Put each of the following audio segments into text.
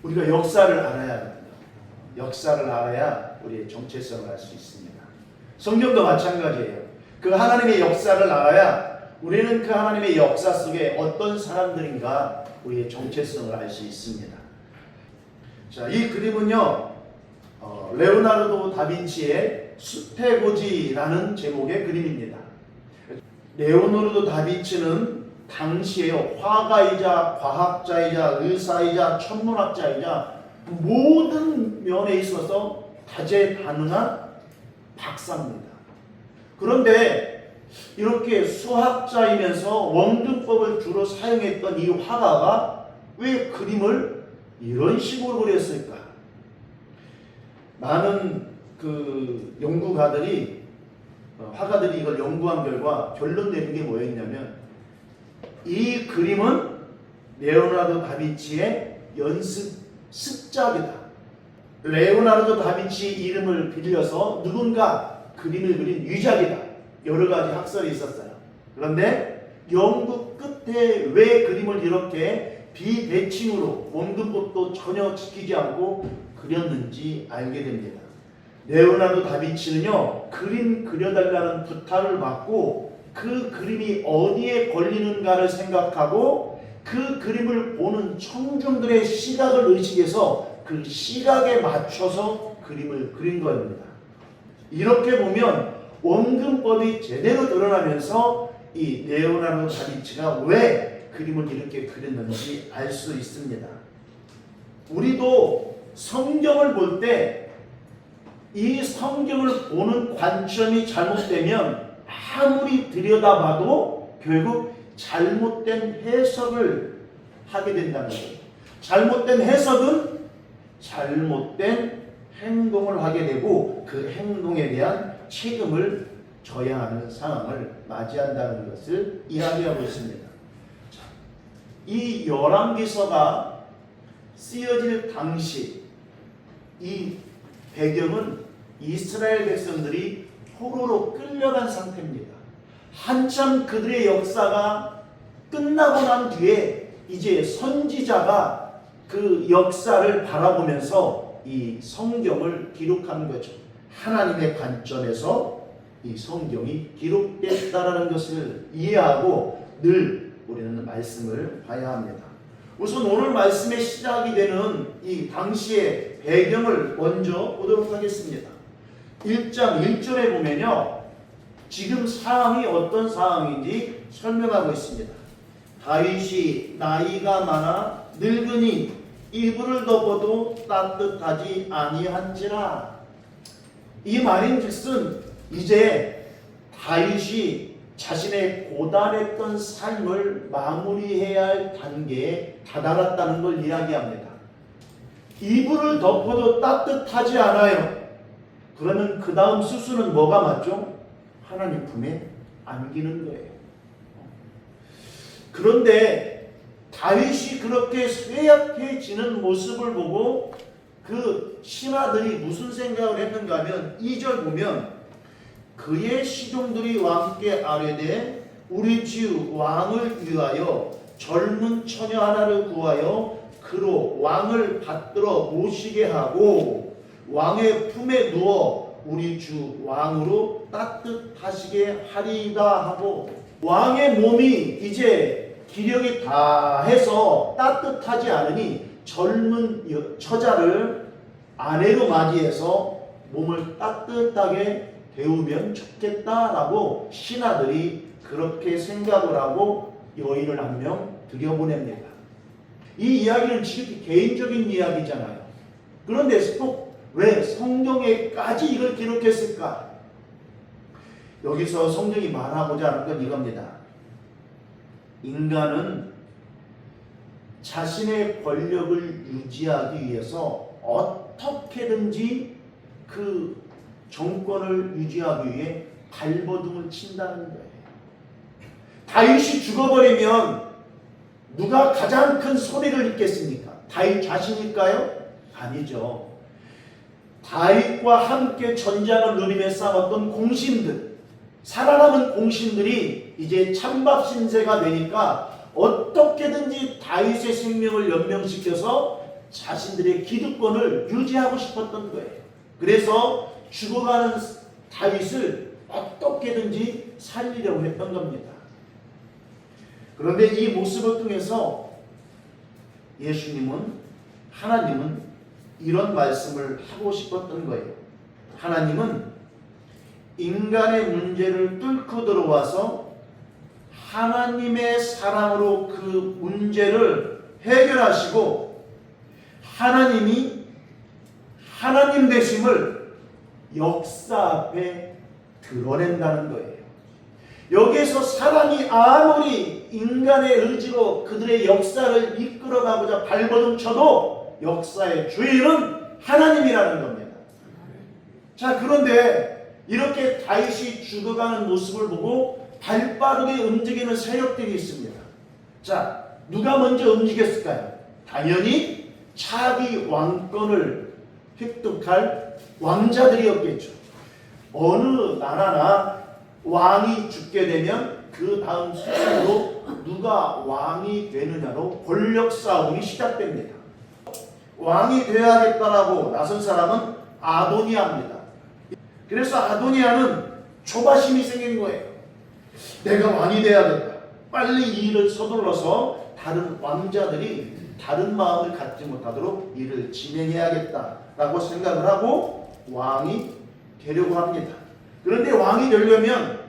우리가 역사를 알아야 합니다. 역사를 알아야 우리의 정체성을 알 수 있습니다. 성경도 마찬가지예요. 그 하나님의 역사를 알아야 우리는 그 하나님의 역사 속에 어떤 사람들인가 우리의 정체성을 알 수 있습니다. 자, 이 그림은요, 레오나르도 다빈치의 숲의 고지라는 제목의 그림입니다. 레오나르도 다빈치는 당시에 화가이자 과학자이자 의사이자 천문학자이자 모든 면에 있어서 다재다능한 박사입니다. 그런데 이렇게 수학자이면서 원근법을 주로 사용했던 이 화가가 왜 그림을 이런 식으로 그렸을까? 많은 그 연구가들이 화가들이 이걸 연구한 결과 결론 내린 게 뭐였냐면, 이 그림은 레오나르도 다빈치의 연습 습작이다. 레오나르도 다빈치 이름을 빌려서 누군가 그림을 그린 위작이다. 여러 가지 학설이 있었어요. 그런데 연구 끝에 왜 그림을 이렇게 비대칭으로 원근법도 전혀 지키지 않고 그렸는지 알게 됩니다. 레오나르도 다빈치는요, 그림 그려달라는 부탁을 받고 그 그림이 어디에 걸리는가를 생각하고 그 그림을 보는 청중들의 시각을 의식해서 그 시각에 맞춰서 그림을 그린 겁니다. 이렇게 보면 원근법이 제대로 드러나면서 이 레오나르도 다빈치가 왜 그림을 이렇게 그렸는지 알 수 있습니다. 우리도 성경을 볼 때 이 성경을 보는 관점이 잘못되면 아무리 들여다봐도 결국 잘못된 해석을 하게 된다는 거예요. 잘못된 해석은 잘못된 행동을 하게 되고 그 행동에 대한 책임을 져야 하는 상황을 맞이한다는 것을 이야기하고 있습니다. 자, 이 열왕기서가 쓰여질 당시 이 배경은 이스라엘 백성들이 포로로 끌려간 상태입니다. 한참 그들의 역사가 끝나고 난 뒤에 이제 선지자가 그 역사를 바라보면서 이 성경을 기록하는 거죠. 하나님의 관점에서 이 성경이 기록됐다라는 것을 이해하고 늘 우리는 말씀을 봐야 합니다. 우선 오늘 말씀의 시작이 되는 이 당시의 배경을 먼저 보도록 하겠습니다. 1장 1절에 보면요, 지금 상황이 어떤 상황인지 설명하고 있습니다. 다윗이 나이가 많아 늙으니 이불을 덮어도 따뜻하지 아니한지라. 이 말인즉슨 이제 다윗이 자신의 고단했던 삶을 마무리해야 할 단계에 다다랐다는 걸 이야기합니다. 이불을 덮어도 따뜻하지 않아요. 그러면 그 다음 수순은 뭐가 맞죠? 하나님 품에 안기는 거예요. 그런데 다윗이 그렇게 쇠약해지는 모습을 보고 그 신하들이 무슨 생각을 했는가 하면 2절 보면 그의 시종들이 왕께 아뢰되 우리 주 왕을 위하여 젊은 처녀 하나를 구하여 그로 왕을 받들어 모시게 하고 왕의 품에 누워 우리 주 왕으로 따뜻하시게 하리이다 하고, 왕의 몸이 이제 기력이 다 해서 따뜻하지 않으니 젊은 처자를 아내로 맞이해서 몸을 따뜻하게 데우면 좋겠다라고 신하들이 그렇게 생각을 하고 여인을 한 명 들여보냅니다. 이 이야기는 지극히 개인적인 이야기잖아요. 그런데 또 왜 성경에까지 이걸 기록했을까? 여기서 성경이 말하고자 하는 건 이겁니다. 인간은 자신의 권력을 유지하기 위해서 어떻게든지 그 정권을 유지하기 위해 발버둥을 친다는 거예요. 다윗이 죽어버리면 누가 가장 큰 소리를 읽겠습니까? 다윗 자신일까요? 아니죠. 다윗과 함께 전장을 누리며 싸웠던 공신들, 살아남은 공신들이 이제 찬밥 신세가 되니까 어떻게든지 다윗의 생명을 연명시켜서 자신들의 기득권을 유지하고 싶었던 거예요. 그래서 죽어가는 다윗을 어떻게든지 살리려고 했던 겁니다. 그런데 이 모습을 통해서 하나님은 이런 말씀을 하고 싶었던 거예요. 하나님은 인간의 문제를 뚫고 들어와서 하나님의 사랑으로 그 문제를 해결하시고 하나님이 하나님 되심을 역사 앞에 드러낸다는 거예요. 여기에서 사람이 아무리 인간의 의지로 그들의 역사를 이끌어가고자 발버둥 쳐도 역사의 주인은 하나님이라는 겁니다. 자, 그런데 이렇게 다윗이 죽어가는 모습을 보고 발빠르게 움직이는 세력들이 있습니다. 자, 누가 먼저 움직였을까요? 당연히 차기 왕권을 획득할 왕자들이었겠죠. 어느 나라나 왕이 죽게 되면 그 다음 수순으로 누가 왕이 되느냐로 권력 싸움이 시작됩니다. 왕이 되어야겠다라고 나선 사람은 아도니아입니다. 그래서 아도니아는 조바심이 생긴 거예요. 내가 왕이 되어야겠다. 빨리 이 일을 서둘러서 다른 왕자들이 다른 마음을 갖지 못하도록 일을 진행해야겠다라고 생각을 하고 왕이 되려고 합니다. 그런데 왕이 되려면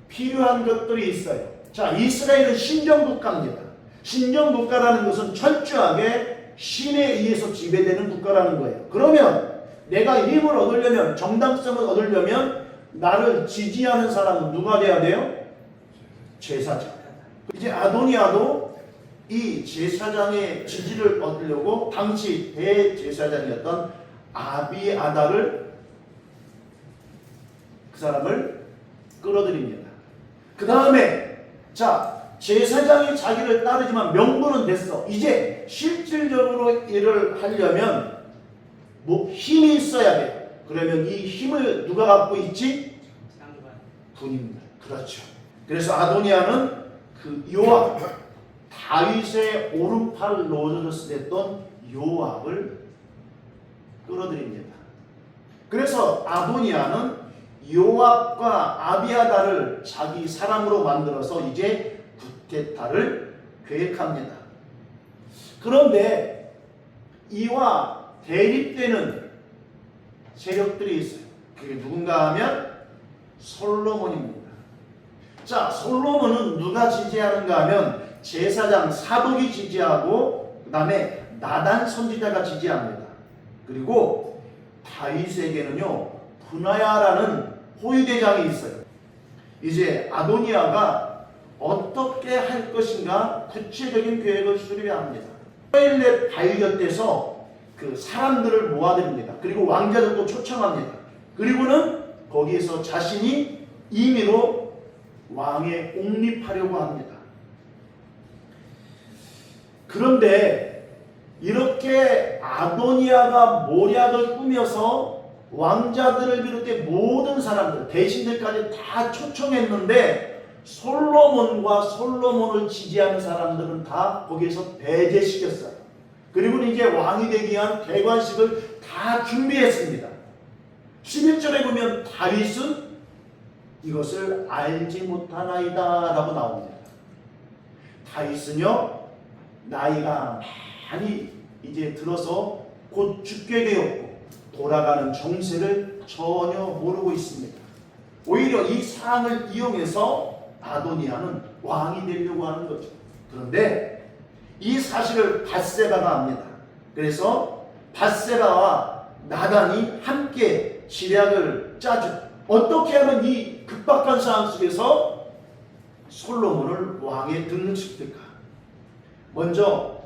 필요한 것들이 있어요. 자, 이스라엘은 신정국가입니다. 신정국가라는 것은 철저하게 신에 의해서 지배되는 국가라는 거예요. 그러면 내가 힘을 얻으려면, 정당성을 얻으려면 나를 지지하는 사람은 누가 돼야 돼요? 제사장. 이제 아도니아도 이 제사장의 지지를 얻으려고 당시 대제사장이었던 아비아달을 그 사람을 끌어들입니다. 그 다음에 자, 제사장이 자기를 따르지만 명분은 됐어. 이제 실질적으로 일을 하려면 뭐 힘이 있어야 돼요. 그러면 이 힘을 누가 갖고 있지? 군인들. 그렇죠. 그래서 아도니아는 그 요압, 다윗의 오른팔 노릇을 했던 요압을 끌어들입니다. 그래서 아도니아는 요압과 아비아달을 자기 사람으로 만들어서 이제 쿠데타를 계획합니다. 그런데 이와 대립되는 세력들이 있어요. 그게 누군가 하면 솔로몬입니다. 자, 솔로몬은 누가 지지하는가 하면 제사장 사독이 지지하고 그 다음에 나단 선지자가 지지합니다. 그리고 다윗에게는요 분하야라는 호위대장이 있어요. 이제 아도니아가 어떻게 할 것인가 구체적인 계획을 수립해야 합니다. 이스라엘에 발견돼서 그 사람들을 모아듭니다. 그리고 왕자들도 초청합니다. 그리고는 거기에서 자신이 임의로 왕에 옹립하려고 합니다. 그런데 이렇게 아도니아가 모략을 꾸며서 왕자들을 비롯해 모든 사람들, 대신들까지 다 초청했는데 솔로몬과 솔로몬을 지지하는 사람들은 다 거기에서 배제시켰어요. 그리고 이제 왕이 되기 위한 대관식을 다 준비했습니다. 11절에 보면 다윗은 이것을 알지 못하나이다 라고 나옵니다. 다윗은요 나이가 많이 이제 들어서 곧 죽게 되었고 돌아가는 정세를 전혀 모르고 있습니다. 오히려 이 상황을 이용해서 아도니아는 왕이 되려고 하는 거죠. 그런데 이 사실을 밧세바가 압니다. 그래서 밧세바와 나단이 함께 지략을 짜죠. 어떻게 하면 이 급박한 상황 속에서 솔로몬을 왕에 등극시킬까? 먼저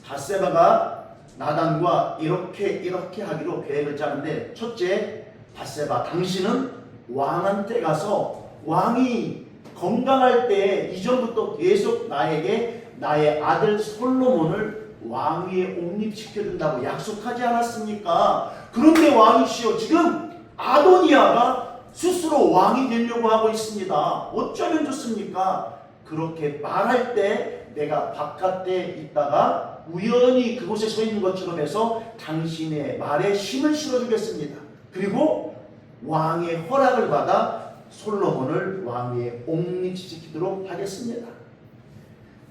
밧세바가 나단과 이렇게 하기로 계획을 짜는데, 첫째, 밧세바 당신은 왕한테 가서 왕이 건강할 때 이전부터 계속 나에게 나의 아들 솔로몬을 왕위에 옹립시켜준다고 약속하지 않았습니까? 그런데 왕이시여, 지금 아도니아가 스스로 왕이 되려고 하고 있습니다. 어쩌면 좋습니까? 그렇게 말할 때 내가 바깥에 있다가 우연히 그곳에 서 있는 것처럼 해서 당신의 말에 힘을 실어주겠습니다. 그리고 왕의 허락을 받아 솔로몬을 왕위에 옹립시키도록 하겠습니다.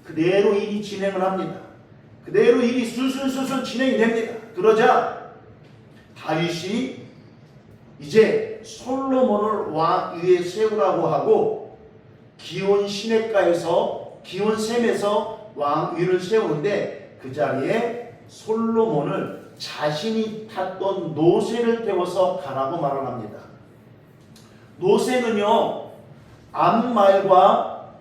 그대로 일이 진행을 합니다. 그대로 일이 술술술술 진행이 됩니다. 그러자 다윗이 이제 솔로몬을 왕위에 세우라고 하고 기온 시내가에서 기온샘에서 왕위를 세우는데 그 자리에 솔로몬을 자신이 탔던 노새를 태워서 가라고 말을 합니다. 노새는요, 암말과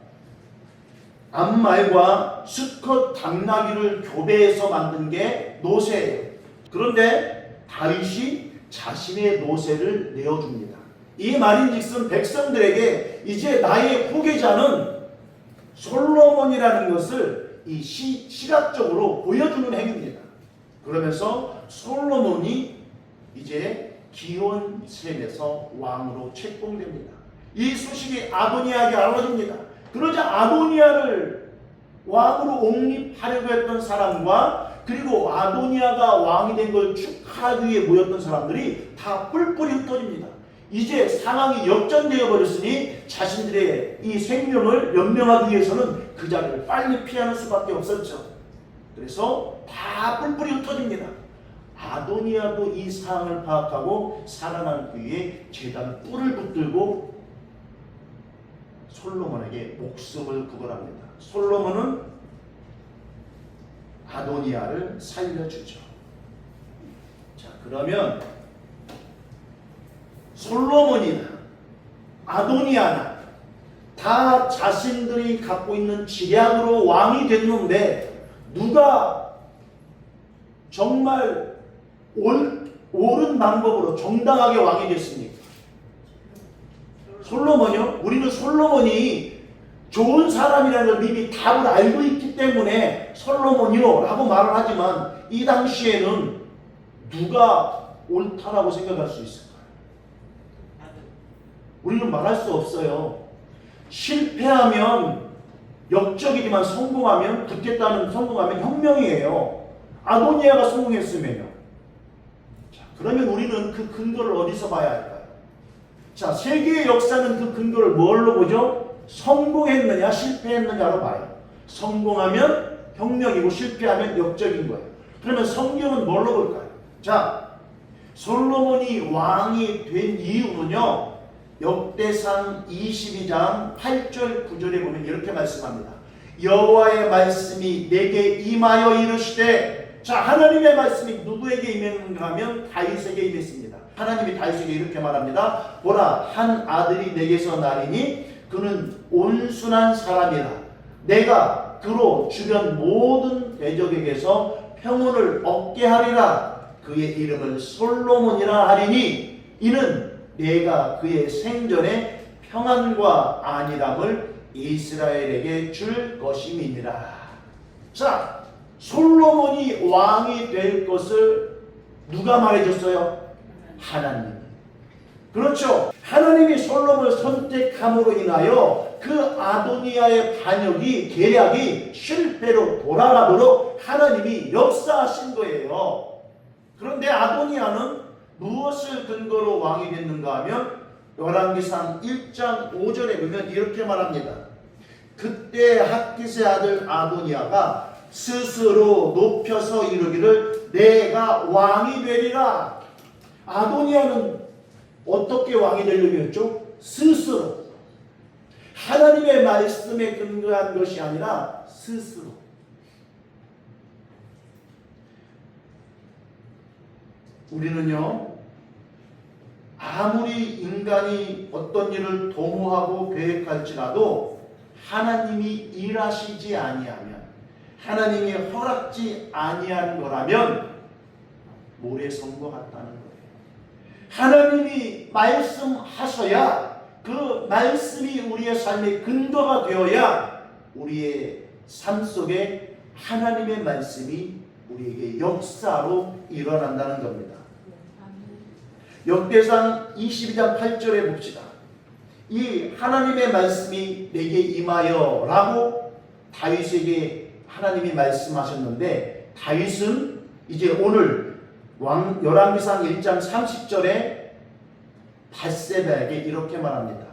수컷 당나귀를 교배해서 만든 게 노새예요. 그런데 다윗이 자신의 노새를 내어줍니다. 이 말인즉슨 백성들에게 이제 나의 후계자는 솔로몬이라는 것을 이 시각적으로 보여주는 행위입니다. 그러면서 솔로몬이 이제 기온샘에서 왕으로 책봉됩니다. 이 소식이 아도니아에게 알려집니다. 그러자 아도니아를 왕으로 옹립하려고 했던 사람과 그리고 아도니아가 왕이 된 걸 축하하기 위해 모였던 사람들이 다 뿔뿔이 흩어집니다. 이제 상황이 역전되어 버렸으니 자신들의 이 생명을 연명하기 위해서는 그 자리를 빨리 피하는 수밖에 없었죠. 그래서 다 뿔뿔이 흩어집니다. 아도니아도 이 상황을 파악하고 살아남기 위해 제단 뿔을 붙들고 솔로몬에게 목숨을 구걸합니다. 솔로몬은 아도니아를 살려주죠. 자, 그러면 솔로몬이나 아도니아나 다 자신들이 갖고 있는 지략으로 왕이 됐는데 누가 정말 옳은 방법으로 정당하게 왕이 됐습니까? 솔로몬이요? 우리는 솔로몬이 좋은 사람이라는 걸 이미 답을 알고 있기 때문에 솔로몬이요 라고 말을 하지만 이 당시에는 누가 옳다라고 생각할 수 있을까요? 우리는 말할 수 없어요. 실패하면 역적이지만 성공하면 성공하면 혁명이에요. 아도니아가 성공했으면요. 자, 그러면 우리는 그 근거를 어디서 봐야 할까요? 자, 세계의 역사는 그 근거를 뭘로 보죠? 성공했느냐 실패했느냐로 봐요. 성공하면 혁명이고 실패하면 역적인 거예요. 그러면 성경은 뭘로 볼까요? 자, 솔로몬이 왕이 된 이유는요, 역대상 22장 8절 9절에 보면 이렇게 말씀합니다. 여호와의 말씀이 내게 임하여 이르시되, 자, 하나님의 말씀이 누구에게 임했는가 하면 다윗에게 임했습니다. 하나님이 다윗에게 이렇게 말합니다. 보라, 한 아들이 내게서 나리니 그는 온순한 사람이라. 내가 그로 주변 모든 대적에게서 평온을 얻게 하리라. 그의 이름을 솔로몬이라 하리니 이는 내가 그의 생전에 평안과 안일함을 이스라엘에게 줄 것임이니라. 자, 솔로몬이 왕이 될 것을 누가 말해줬어요? 하나님. 그렇죠. 하나님이 솔로몬을 선택함으로 인하여 그 아도니아의 계략이 실패로 돌아가도록 하나님이 역사하신 거예요. 그런데 아도니아는 무엇을 근거로 왕이 됐는가 하면 열왕기상 1장 5절에 보면 이렇게 말합니다. 그때 핫깃의 아들 아도니아가 스스로 높여서 이르기를 내가 왕이 되리라. 아도니아는 어떻게 왕이 되려고 했죠? 스스로. 하나님의 말씀에 근거한 것이 아니라 스스로. 우리는요, 아무리 인간이 어떤 일을 도모하고 계획할지라도 하나님이 일하시지 아니하면, 하나님이 허락지 아니한 거라면 모래성과 같다는 거예요. 하나님이 말씀하셔야 그 말씀이 우리의 삶의 근거가 되어야 우리의 삶 속에 하나님의 말씀이 우리에게 역사로 일어난다는 겁니다. 역대상 22장 8절에 봅시다. 이 하나님의 말씀이 내게 임하여 라고 다윗에게 하나님이 말씀하셨는데 다윗은 이제 오늘 열왕기상 1장 30절에 밧세바에게 이렇게 말합니다.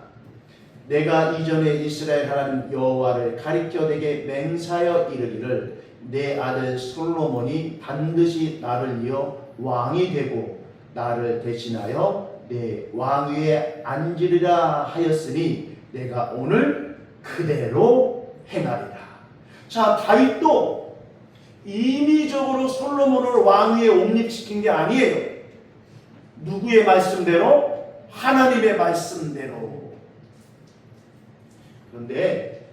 내가 이전에 이스라엘 하나님 여호와를 가리켜 내게 맹세하여 이르기를 내 아들 솔로몬이 반드시 나를 이어 왕이 되고 나를 대신하여 내 왕위에 앉으리라 하였으니 내가 오늘 그대로 행하리라. 자, 다윗도 임의적으로 솔로몬을 왕위에 옹립시킨 게 아니에요. 누구의 말씀대로? 하나님의 말씀대로. 그런데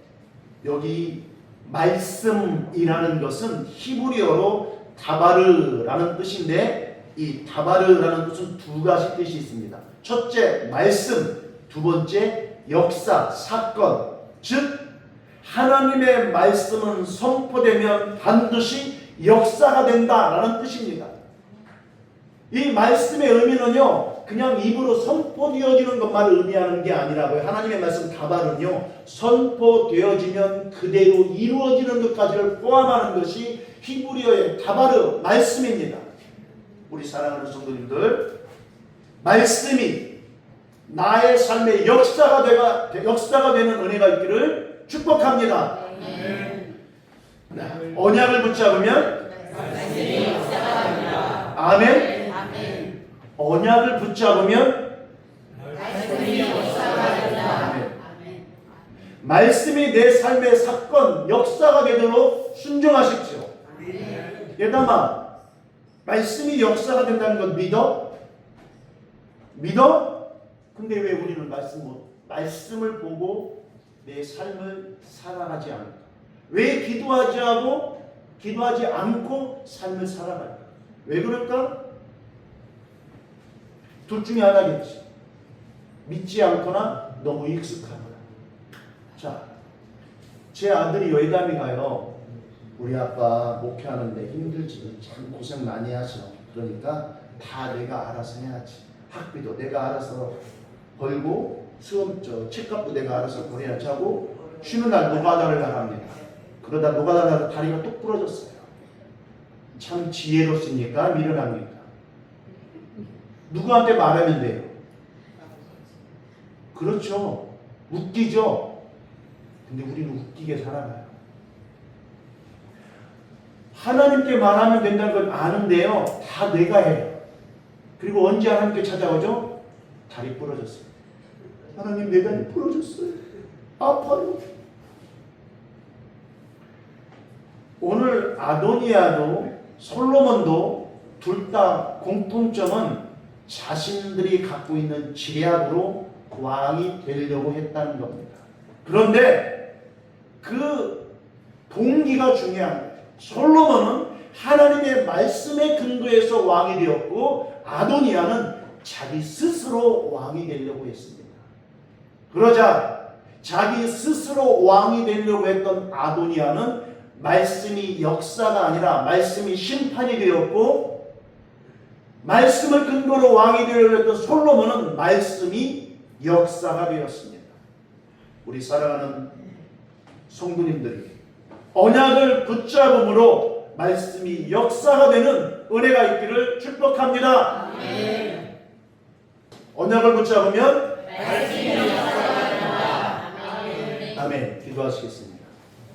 여기 말씀이라는 것은 히브리어로 다바르라는 뜻인데 이 다바르라는 뜻은 두 가지 뜻이 있습니다. 첫째 말씀, 두 번째 역사, 사건. 즉 하나님의 말씀은 선포되면 반드시 역사가 된다라는 뜻입니다. 이 말씀의 의미는요, 그냥 입으로 선포되어지는 것만 의미하는 게 아니라고요. 하나님의 말씀 다발은요, 선포되어지면 그대로 이루어지는 것까지를 포함하는 것이 히브리어의 다바르 말씀입니다. 우리 사랑하는 성도님들, 말씀이 나의 삶의 역사가 되는 은혜가 있기를 축복합니다. 언약을 붙잡으면 아멘. 언약을 붙잡으면 말씀이 내 삶의 사건, 역사가 되도록 순종하십시오. 예담아, 말씀이 역사가 된다는 것 믿어? 믿어? 근데 왜 우리는 말씀을 보고 내 삶을 살아가지 않을까? 왜 기도하지 않고 삶을 살아갈까? 왜 그럴까? 둘 중에 하나겠지. 믿지 않거나 너무 익숙하거나. 자, 제 아들이 예담이가요, 우리 아빠 목회하는데 힘들지, 참 고생 많이 하셔. 그러니까 다 내가 알아서 해야지. 학비도 내가 알아서 벌고 책값도 내가 알아서 보내야지 하고 쉬는 날 노가다를 나갑니다. 그러다 노가다가 다리가 뚝 부러졌어요. 참 지혜롭습니까? 미련합니까? 누구한테 말하면 돼요? 그렇죠. 웃기죠. 근데 우리는 웃기게 살아가요. 하나님께 말하면 된다는 걸 아는데요, 다 내가 해요. 그리고 언제 하나님께 찾아오죠? 다리 부러졌어요. 하나님, 내 다리 부러졌어요. 아파요. 오늘 아도니아도 솔로몬도 둘 다 공통점은 자신들이 갖고 있는 지략으로 왕이 되려고 했다는 겁니다. 그런데 그 동기가 중요한 거예요. 솔로몬은 하나님의 말씀에 근거해서 왕이 되었고 아도니아는 자기 스스로 왕이 되려고 했습니다. 그러자 자기 스스로 왕이 되려고 했던 아도니아는 말씀이 역사가 아니라 말씀이 심판이 되었고, 말씀을 근거로 왕이 되려고 했던 솔로몬은 말씀이 역사가 되었습니다. 우리 사랑하는 성도님들이 언약을 붙잡음으로 말씀이 역사가 되는 은혜가 있기를 축복합니다. 아멘. 언약을 붙잡으면 말씀이 역사가 된다. 아멘. 기도하시겠습니다.